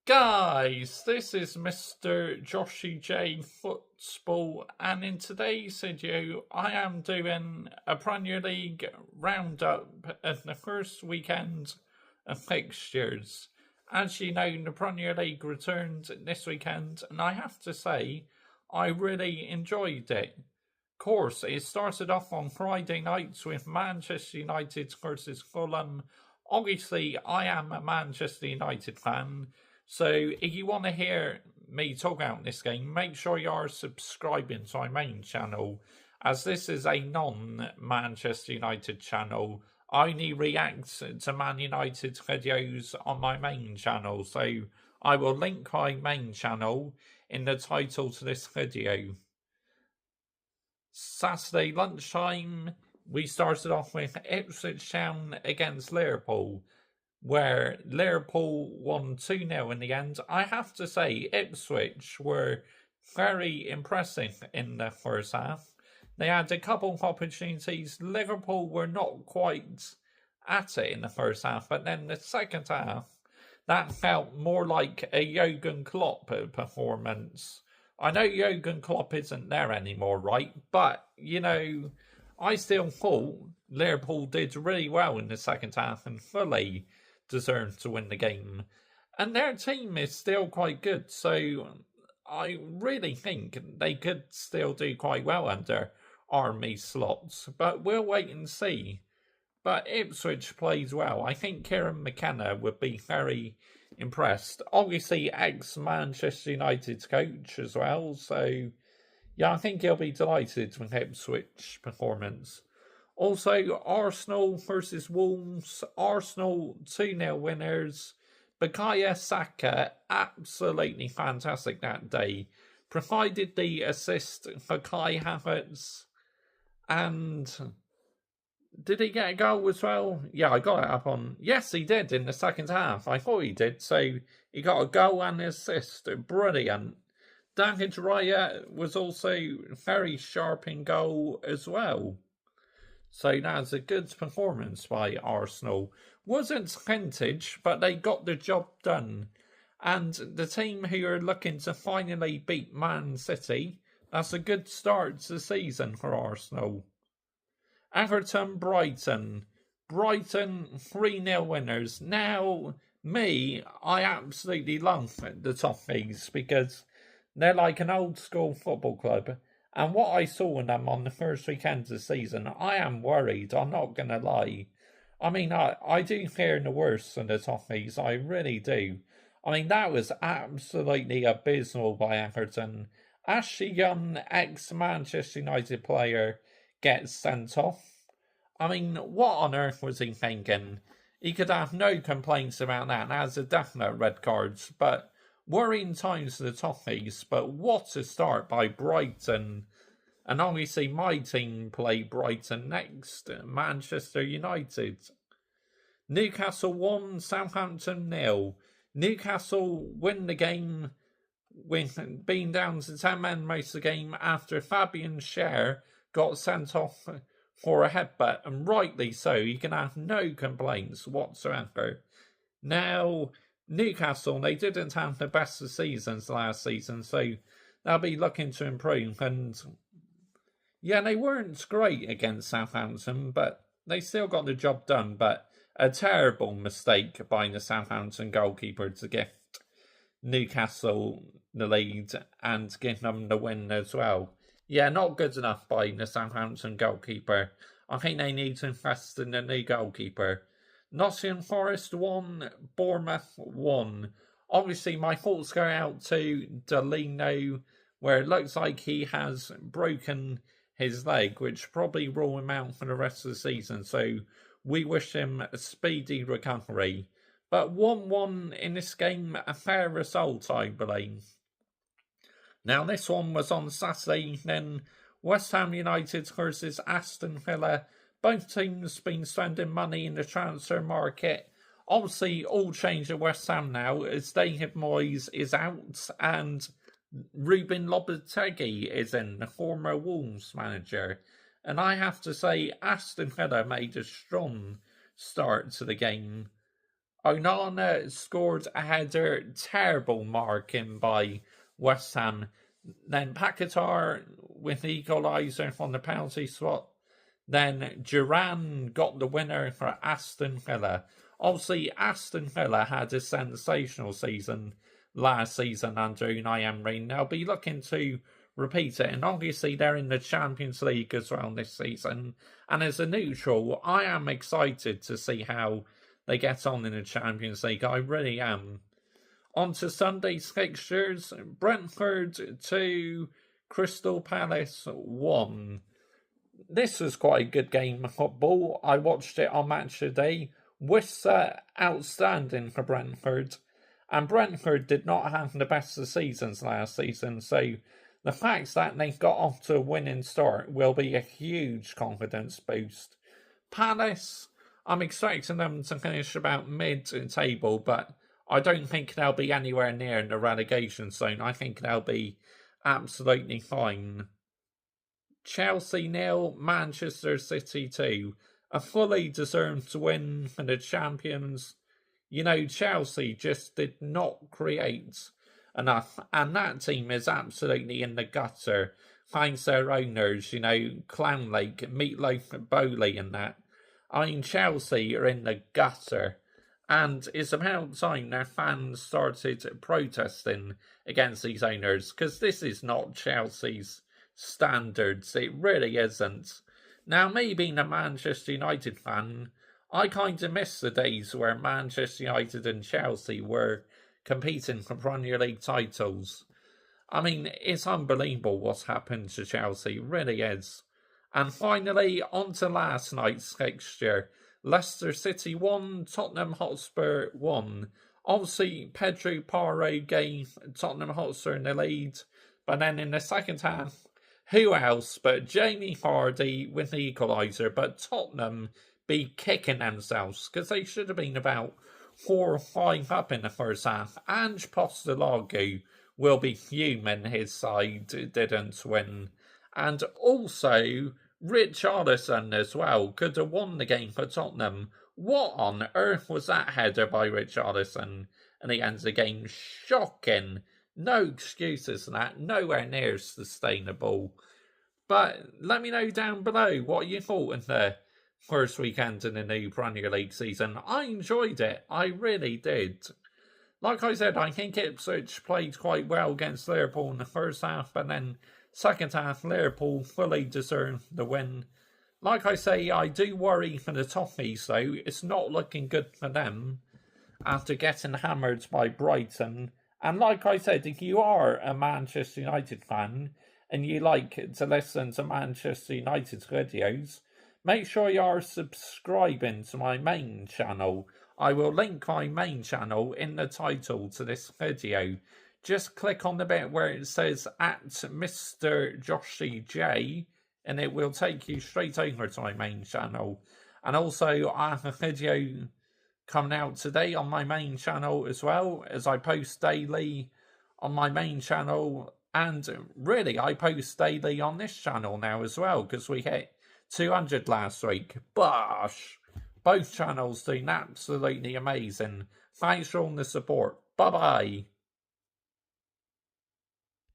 Guys, this is Mr. Joshy J Football, and in today's video, I am doing a Premier League roundup of the first weekend of fixtures. As you know, the Premier League returned this weekend, and I have to say, I really enjoyed it. Of course, it started off on Friday nights with Manchester United versus Fulham. Obviously, I am a Manchester United fan. So if you want to hear me talk about this game, make sure you are subscribing to my main channel, as this is a non-Manchester United channel. I only react to Man United videos on my main channel, so I will link my main channel in the title to this video. Saturday lunchtime, we started off with Ipswich Town against Liverpool, where Liverpool won 2-0 in the end. I have to say, Ipswich were very impressive in the first half. They had a couple of opportunities. Liverpool were not quite at it in the first half, but then the second half, that felt more like a Jurgen Klopp performance. I know Jurgen Klopp isn't there anymore, right? But, I still thought Liverpool did really well in the second half and fully deserved to win the game. And their team is still quite good, so I really think they could still do quite well under Army Slots, but we'll wait and see. But Ipswich plays well. I think Kieran McKenna would be very impressed. Obviously, ex-Manchester United coach as well, so yeah, I think he'll be delighted with Ipswich performance. Also, Arsenal versus Wolves. Arsenal 2-0 winners. Bukayo Saka, absolutely fantastic that day. Provided the assist for Kai Havertz. And did he get a goal as well? Yeah, I got it up on. Yes, he did in the second half. I thought he did. So he got a goal and an assist. Brilliant. David Raya was also very sharp in goal as well. So that's a good performance by Arsenal. Wasn't vintage, but they got the job done. And the team who are looking to finally beat Man City, that's a good start to the season for Arsenal. Everton, Brighton. Brighton 3-0 winners. Now, I absolutely love the Toffees because they're like an old school football club. And what I saw in them on the first weekend of the season, I am worried, I'm not going to lie. I mean, I do fear the worst in the Toffees, I really do. I mean, that was absolutely abysmal by Everton. Ashley Young, ex-Manchester United player, gets sent off. I mean, what on earth was he thinking? He could have no complaints about that, as a definite red card, but worrying times for the Toffees, but what a start by Brighton. And obviously my team play Brighton next, Manchester United. Newcastle 1, Southampton 0. Newcastle win the game with being down to 10 men most of the game after Fabian Schär got sent off for a headbutt, and rightly so. You can have no complaints whatsoever. Now, Newcastle, they didn't have the best of seasons last season, so they'll be looking to improve. And yeah, they weren't great against Southampton, but they still got the job done. But a terrible mistake by the Southampton goalkeeper to gift Newcastle the lead and give them the win as well. Yeah, not good enough by the Southampton goalkeeper. I think they need to invest in a new goalkeeper. Nottingham Forest 1, Bournemouth 1. Obviously, my thoughts go out to Delino, where it looks like he has broken his leg, which probably rule him out for the rest of the season. So we wish him a speedy recovery. But 1-1 in this game, a fair result, I believe. Now, this one was on Saturday evening. West Ham United versus Aston Villa. Both teams been spending money in the transfer market. Obviously, all change at West Ham now as David Moyes is out and Ruben Lopetegui is in, the former Wolves manager. And I have to say, Aston Villa made a strong start to the game. Onana scored a header, terrible marking by West Ham. Then Paquetá with the equaliser on the penalty spot. Then Duran got the winner for Aston Villa. Obviously, Aston Villa had a sensational season last season under Unai Emery. They'll be looking to repeat it, and obviously they're in the Champions League as well this season. And as a neutral, I am excited to see how they get on in the Champions League. I really am. On to Sunday's fixtures. Brentford 2, Crystal Palace 1. This was quite a good game of football. I watched it on Match of the Day. Wissa outstanding for Brentford. And Brentford did not have the best of seasons last season, so the fact that they got off to a winning start will be a huge confidence boost. Palace, I'm expecting them to finish about mid-table, but I don't think they'll be anywhere near in the relegation zone. I think they'll be absolutely fine. Chelsea 0, Manchester City 2. A fully deserved win for the champions. You know, Chelsea just did not create enough, and that team is absolutely in the gutter. Thanks their owners, you know, Clown Lake, Meatloaf Bowley and that. I mean, Chelsea are in the gutter, and it's about time their fans started protesting against these owners, because this is not Chelsea's standards. It really isn't. Now, me being a Manchester United fan, I kind of miss the days where Manchester United and Chelsea were competing for Premier League titles. I mean, it's unbelievable what's happened to Chelsea, it really is. And finally, on to last night's fixture. Leicester City 1, Tottenham Hotspur 1. Obviously, Pedro Porro gave Tottenham Hotspur the lead, but then in the second half, who else but Jamie Vardy with the equaliser, but Tottenham be kicking themselves because they should have been about 4 or 5 up in the first half. Ange Postecoglou will be fuming his side didn't win. And also, Richarlison as well could have won the game for Tottenham. What on earth was that header by Richarlison? And he ends the game. Shocking. No excuses for that. Nowhere near sustainable. But let me know down below what you thought in the first weekend in the new Premier League season. I enjoyed it. I really did. Like I said, I think Ipswich played quite well against Liverpool in the first half, but then second half, Liverpool fully deserved the win. Like I say, I do worry for the Toffees, though. It's not looking good for them after getting hammered by Brighton. And like I said, if you are a Manchester United fan and you like to listen to Manchester United's videos, make sure you are subscribing to my main channel. I will link my main channel in the title to this video. Just click on the bit where it says at Mr. Joshy J, and it will take you straight over to my main channel. And also, I have a video coming out today on my main channel as well, as I post daily on my main channel. And really, I post daily on this channel now as well, because we hit 200 last week. Bosh! Both channels doing absolutely amazing. Thanks for all the support. Bye-bye.